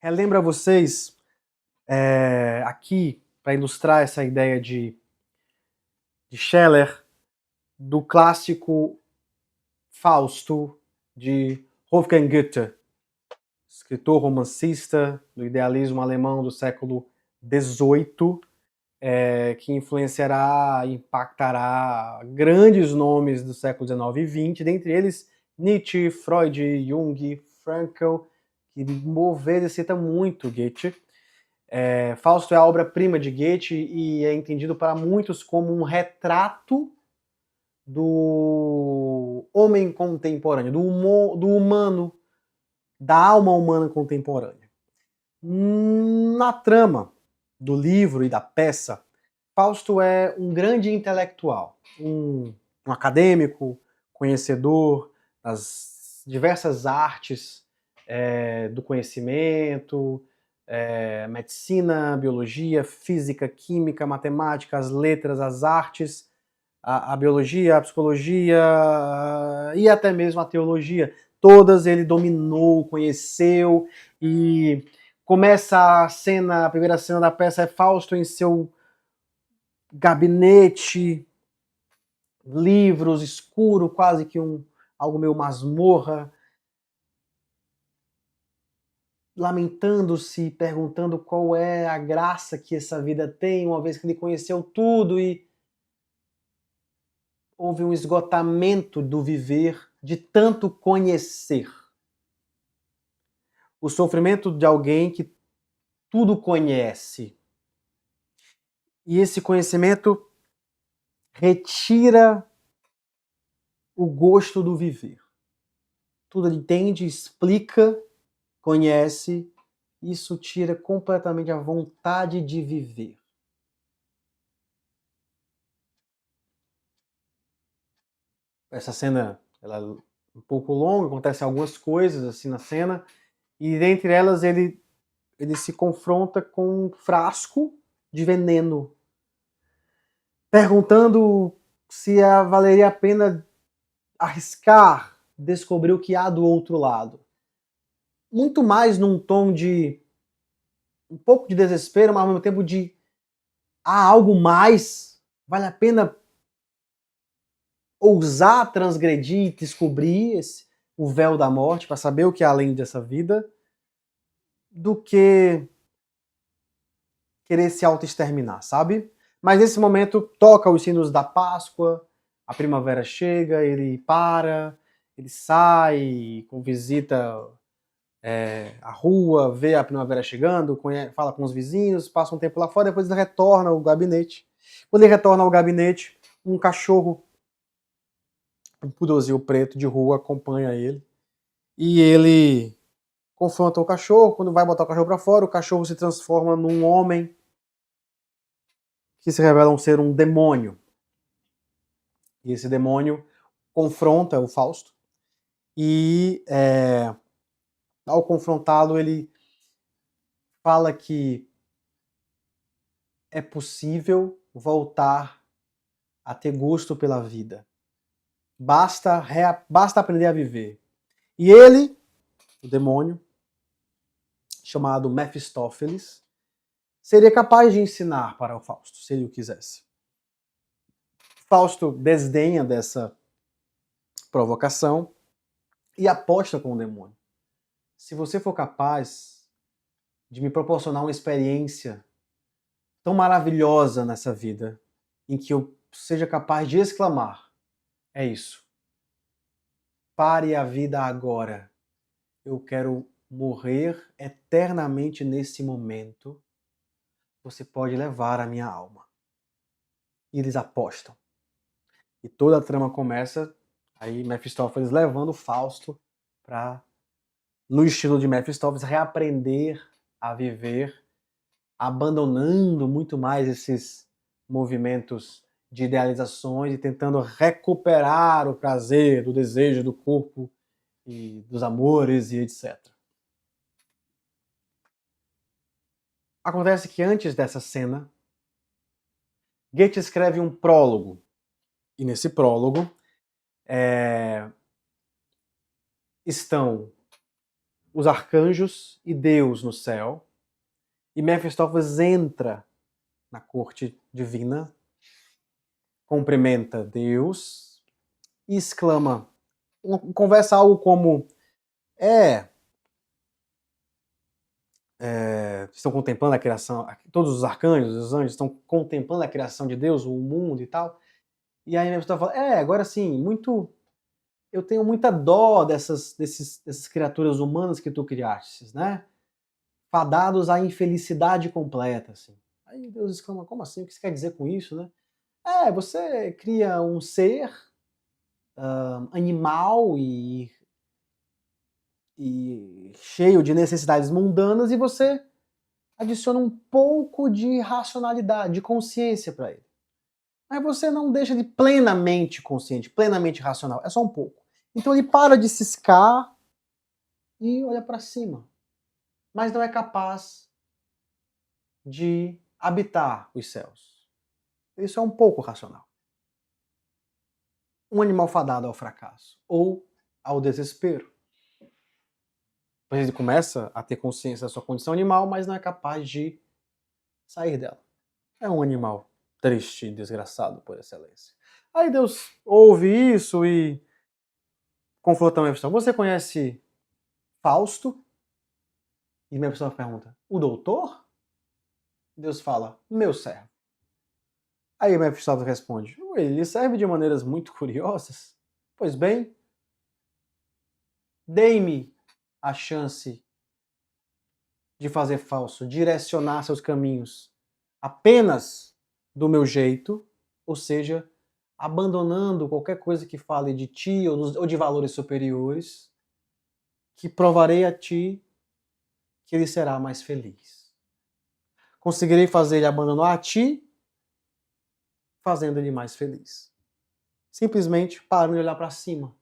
relembro a vocês, aqui, para ilustrar essa ideia de Schiller, do clássico Fausto, de Wolfgang Goethe, escritor romancista do idealismo alemão do século XVIII, que influenciará e impactará grandes nomes do século XIX e XX, dentre eles Nietzsche, Freud, Jung, Frankl, que por vezes cita muito Goethe. Fausto é a obra-prima de Goethe e é entendido para muitos como um retrato do homem contemporâneo, do humano, da alma humana contemporânea. Na trama do livro e da peça, Fausto é um grande intelectual, um acadêmico, conhecedor das diversas artes do conhecimento, medicina, biologia, física, química, matemática, as letras, as artes, a biologia, a psicologia e até mesmo a teologia. Todas ele dominou, conheceu, e começa a primeira cena da peça é Fausto em seu gabinete, livros, escuro, quase que algo meio masmorra, lamentando-se, perguntando qual é a graça que essa vida tem, uma vez que ele conheceu tudo e houve um esgotamento do viver, de tanto conhecer. O sofrimento de alguém que tudo conhece. E esse conhecimento retira o gosto do viver. Tudo ele entende, explica, conhece, isso tira completamente a vontade de viver. Essa cena ela é um pouco longa, acontecem algumas coisas assim na cena, e dentre elas ele se confronta com um frasco de veneno, perguntando se valeria a pena arriscar descobrir o que há do outro lado. Muito mais num tom de um pouco de desespero, mas ao mesmo tempo de há algo mais, vale a pena ousar transgredir e descobrir o véu da morte para saber o que há além dessa vida, do que querer se auto-exterminar, sabe? Mas nesse momento toca os sinos da Páscoa, a primavera chega, ele para, ele sai, visita a rua, vê a primavera chegando, fala com os vizinhos, passa um tempo lá fora, depois ele retorna ao gabinete. Quando ele retorna ao gabinete, um cachorro, um poodlezinho preto de rua, acompanha ele. E ele confronta o cachorro. Quando vai botar o cachorro pra fora, o cachorro se transforma num homem que se revela ser um demônio. E esse demônio confronta o Fausto. E ao confrontá-lo, ele fala que é possível voltar a ter gosto pela vida. Basta aprender a viver. E ele, o demônio, chamado Mefistófeles, seria capaz de ensinar para o Fausto, se ele o quisesse. Fausto desdenha dessa provocação e aposta com o demônio. Se você for capaz de me proporcionar uma experiência tão maravilhosa nessa vida, em que eu seja capaz de exclamar, é isso. Pare a vida agora. Eu quero morrer eternamente nesse momento. Você pode levar a minha alma. E eles apostam. E toda a trama começa aí Mefistófeles levando Fausto para, no estilo de Mefistófeles, reaprender a viver, abandonando muito mais esses movimentos de idealizações e tentando recuperar o prazer do desejo do corpo e dos amores e etc. Acontece que antes dessa cena, Goethe escreve um prólogo. E nesse prólogo estão os arcanjos e Deus no céu, e Mefistófeles entra na corte divina, cumprimenta Deus e exclama, conversa algo como, estão contemplando a criação, todos os arcanjos, os anjos estão contemplando a criação de Deus, o mundo e tal. E aí Mefistófeles fala, agora sim, eu tenho muita dó dessas criaturas humanas que tu criastes, né? Fadados à infelicidade completa, assim. Aí Deus exclama, como assim? O que você quer dizer com isso, né? Você cria um ser animal e cheio de necessidades mundanas e você adiciona um pouco de racionalidade, de consciência para ele. Mas você não deixa de plenamente consciente, plenamente racional, é só um pouco. Então ele para de ciscar e olha para cima, mas não é capaz de habitar os céus. Isso é um pouco racional. Um animal fadado ao fracasso ou ao desespero. Ele começa a ter consciência da sua condição animal, mas não é capaz de sair dela. É um animal triste e desgraçado por excelência. Aí Deus ouve isso e confronta Mefistófeles. Você conhece Fausto? E Mefistófeles pergunta, o doutor? Deus fala, meu servo. Aí Mefistófeles responde, ele serve de maneiras muito curiosas. Pois bem, dei-me a chance de fazer Fausto direcionar seus caminhos apenas do meu jeito, ou seja, abandonando qualquer coisa que fale de ti ou de valores superiores, que provarei a ti que ele será mais feliz. Conseguirei fazer ele abandonar a ti, fazendo ele mais feliz. Simplesmente parando de olhar para cima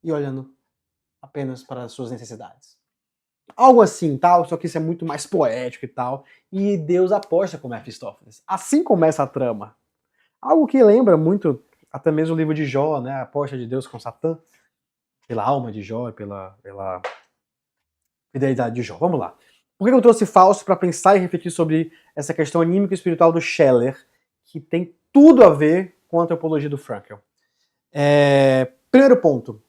e olhando apenas para as suas necessidades. Algo assim, tal, só que isso é muito mais poético e tal. E Deus aposta com Mefistófeles. Assim começa a trama. Algo que lembra muito até mesmo o livro de Jó, né? A aposta de Deus com Satã, pela alma de Jó e pela fidelidade de Jó. Vamos lá. Por que eu trouxe Fausto para pensar e refletir sobre essa questão anímica e espiritual do Scheller, que tem tudo a ver com a antropologia do Frankl? Primeiro ponto.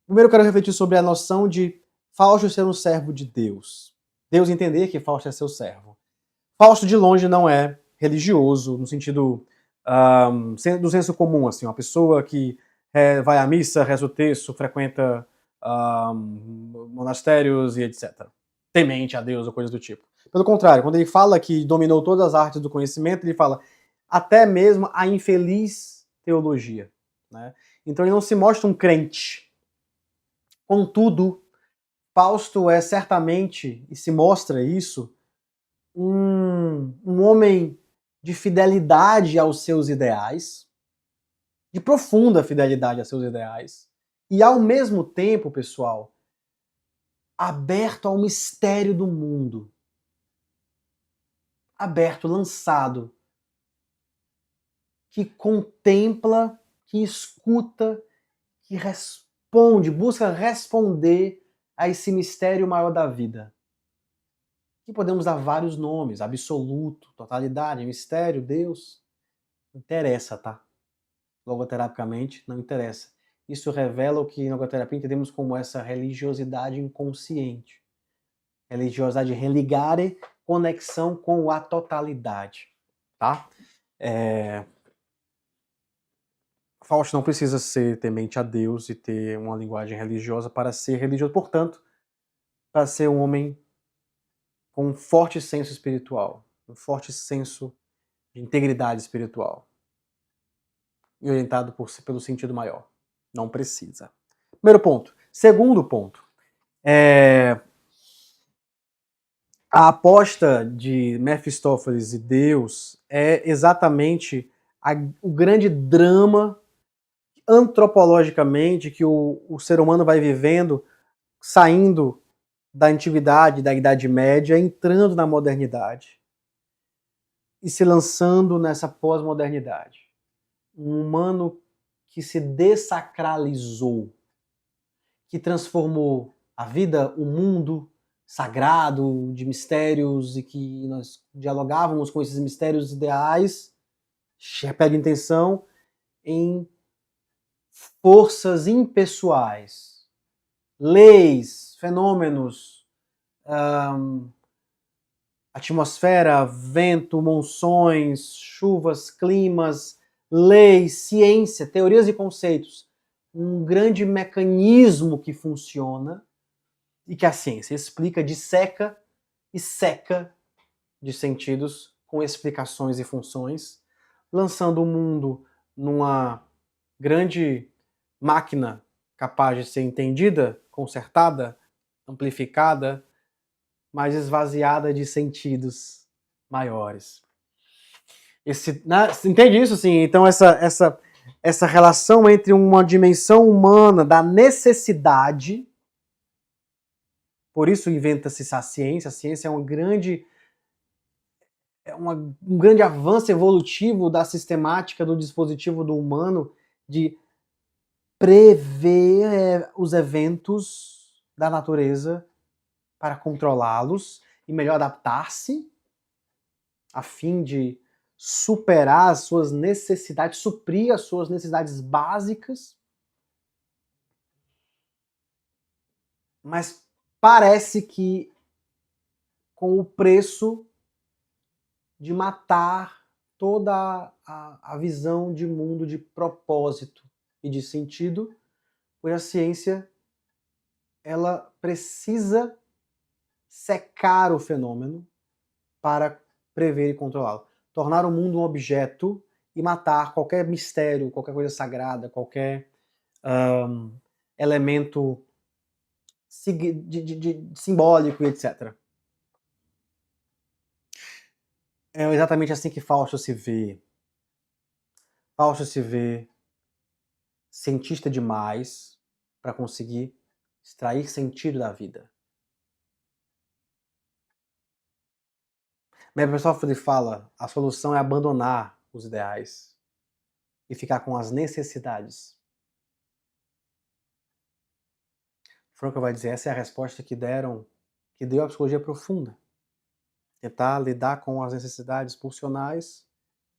Primeiro eu quero refletir sobre a noção de Fausto ser um servo de Deus. Deus entender que Fausto é seu servo. Fausto de longe não é religioso, no sentido do senso comum, assim, uma pessoa que vai à missa, reza o texto, frequenta monastérios e etc. Temente a Deus ou coisas do tipo. Pelo contrário, quando ele fala que dominou todas as artes do conhecimento, ele fala até mesmo a infeliz teologia. Né? Então ele não se mostra um crente. Contudo, Fausto é certamente, e se mostra isso, um homem de fidelidade aos seus ideais, de profunda fidelidade aos seus ideais, e ao mesmo tempo, pessoal, aberto ao mistério do mundo. Aberto, lançado, que contempla, que escuta, que responde, busca responder a esse mistério maior da vida. Que podemos dar vários nomes, absoluto, totalidade, mistério, Deus. Não interessa, tá? Logoterapicamente, não interessa. Isso revela o que na logoterapia entendemos como essa religiosidade inconsciente. Religiosidade religare, conexão com a totalidade, tá? Fausto não precisa ser temente a Deus e ter uma linguagem religiosa para ser religioso, portanto, para ser um homem com um forte senso espiritual, um forte senso de integridade espiritual e orientado pelo sentido maior. Não precisa. Primeiro ponto. Segundo ponto. A aposta de Mefistófeles e Deus é exatamente o grande drama antropologicamente que o ser humano vai vivendo, saindo da antiguidade, da Idade Média, entrando na modernidade e se lançando nessa pós-modernidade. Um humano que se dessacralizou, que transformou a vida, o mundo sagrado de mistérios e que nós dialogávamos com esses mistérios ideais, repete a intenção, em forças impessoais, leis, fenômenos, atmosfera, vento, monções, chuvas, climas, leis, ciência, teorias e conceitos. Um grande mecanismo que funciona e que a ciência explica, disseca e seca de sentidos com explicações e funções, lançando o mundo numa grande máquina capaz de ser entendida, consertada, amplificada, mas esvaziada de sentidos maiores. Entende isso? Sim. Então essa relação entre uma dimensão humana da necessidade, por isso inventa-se a ciência é um grande avanço evolutivo da sistemática do dispositivo do humano de prever os eventos da natureza para controlá-los e melhor adaptar-se a fim de superar as suas necessidades, suprir as suas necessidades básicas. Mas parece que com o preço de matar toda a visão de mundo de propósito e de sentido, pois a ciência ela precisa secar o fenômeno para prever e controlá-lo. Tornar o mundo um objeto e matar qualquer mistério, qualquer coisa sagrada, qualquer elemento simbólico, etc. É exatamente assim que Fausto se vê. Fausto se vê cientista demais para conseguir extrair sentido da vida. Mas o pessoal fala, a solução é abandonar os ideais e ficar com as necessidades. Frankl vai dizer, essa é a resposta que deu a psicologia profunda. Tentar lidar com as necessidades pulsionais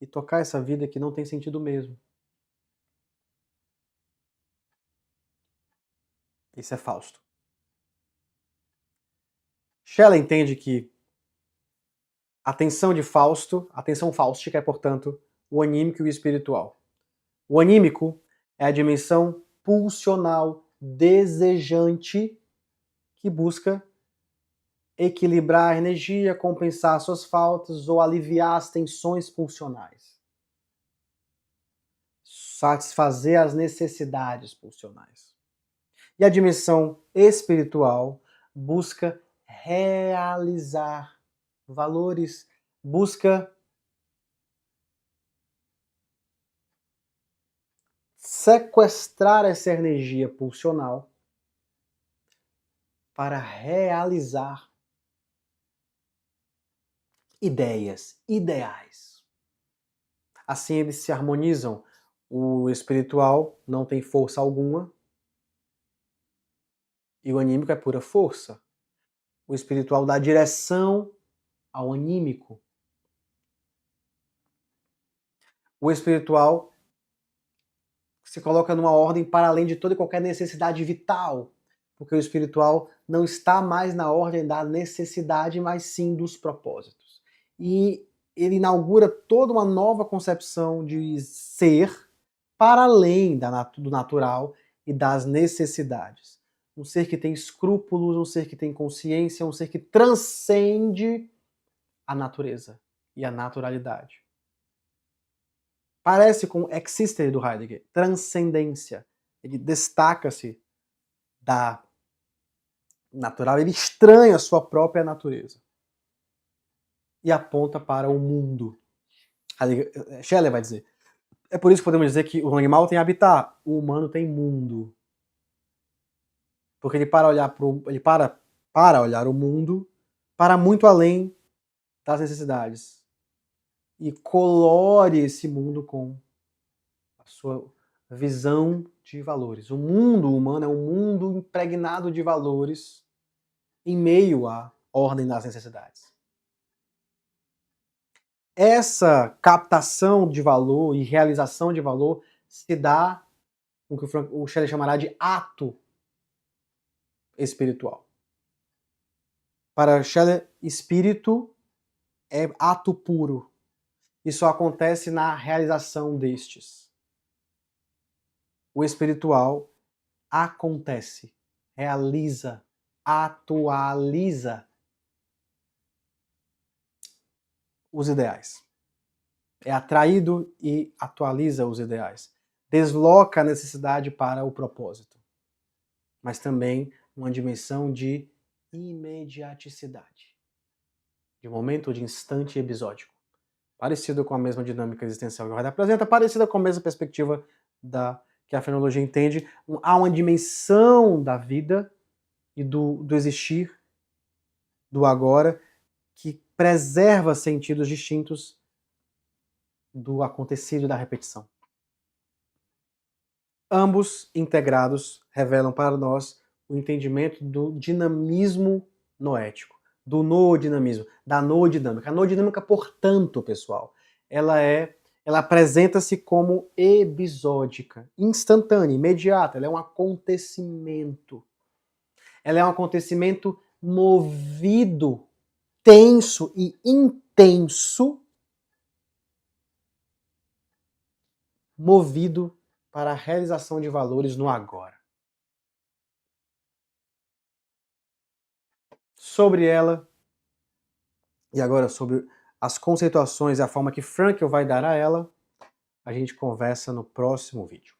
e tocar essa vida que não tem sentido mesmo. Isso é Fausto. Schelling entende que a tensão de Fausto, a tensão fáustica é, portanto, o anímico e o espiritual. O anímico é a dimensão pulsional, desejante, que busca equilibrar a energia, compensar suas faltas ou aliviar as tensões pulsionais. Satisfazer as necessidades pulsionais. E a dimensão espiritual busca realizar valores, busca sequestrar essa energia pulsional para realizar ideias, ideais. Assim eles se harmonizam. O espiritual não tem força alguma e o anímico é pura força. O espiritual dá direção ao anímico. O espiritual se coloca numa ordem para além de toda e qualquer necessidade vital, porque o espiritual não está mais na ordem da necessidade, mas sim dos propósitos. E ele inaugura toda uma nova concepção de ser para além do natural e das necessidades. Um ser que tem escrúpulos, um ser que tem consciência, um ser que transcende a natureza e a naturalidade. Parece com Exister do Heidegger, transcendência. Ele destaca-se da natural, ele estranha a sua própria natureza e aponta para o mundo. Schelling vai dizer, é por isso que podemos dizer que o animal tem habitat, o humano tem mundo. Porque ele para olhar o mundo para muito além das necessidades e colore esse mundo com a sua visão de valores. O mundo humano é um mundo impregnado de valores em meio à ordem das necessidades. Essa captação de valor e realização de valor se dá com o que o Shelley chamará de ato espiritual. Para Shelley, espírito é ato puro. Isso acontece na realização destes. O espiritual acontece, realiza, atualiza os ideais. É atraído e atualiza os ideais. Desloca a necessidade para o propósito. Mas também uma dimensão de imediaticidade. De momento, de instante episódico. Parecido com a mesma dinâmica existencial que o Freud apresenta, parecida com a mesma perspectiva que a fenomenologia entende. Há uma dimensão da vida e do existir, do agora, que preserva sentidos distintos do acontecido e da repetição. Ambos integrados revelam para nós o entendimento do dinamismo noético, do noodinamismo, da noodinâmica. A noodinâmica, portanto, pessoal, ela apresenta-se como episódica, instantânea, imediata, ela é um acontecimento. Ela é um acontecimento movido, tenso e intenso, movido para a realização de valores no agora. Sobre ela, e agora sobre as conceituações e a forma que Frankl vai dar a ela, a gente conversa no próximo vídeo.